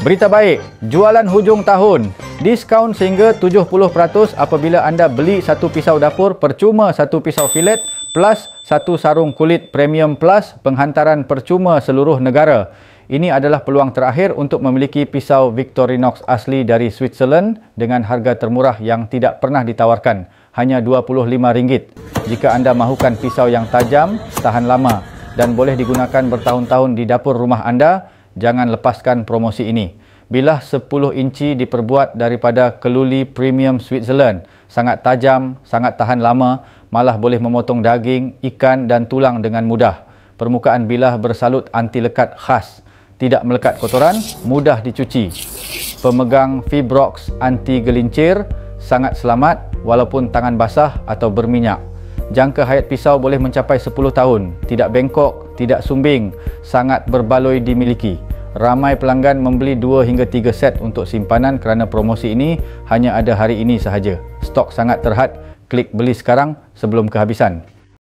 Berita baik, jualan hujung tahun. Diskaun sehingga 70% apabila anda beli satu pisau dapur percuma satu pisau filet plus satu sarung kulit premium plus penghantaran percuma seluruh negara. Ini adalah peluang terakhir untuk memiliki pisau Victorinox asli dari Switzerland dengan harga termurah yang tidak pernah ditawarkan, hanya RM25. Jika anda mahukan pisau yang tajam, tahan lama dan boleh digunakan bertahun-tahun di dapur rumah anda, jangan lepaskan promosi ini. Bilah 10 inci diperbuat daripada keluli premium Switzerland. Sangat tajam, sangat tahan lama, malah boleh memotong daging, ikan dan tulang dengan mudah. Permukaan bilah bersalut anti lekat khas. Tidak melekat kotoran, mudah dicuci. Pemegang Fibrox anti gelincir, sangat selamat walaupun tangan basah atau berminyak. Jangka hayat pisau boleh mencapai 10 tahun. Tidak bengkok, tidak sumbing, sangat berbaloi dimiliki. Ramai pelanggan membeli 2 hingga 3 set untuk simpanan kerana promosi ini hanya ada hari ini sahaja. Stok sangat terhad. Klik beli sekarang sebelum kehabisan.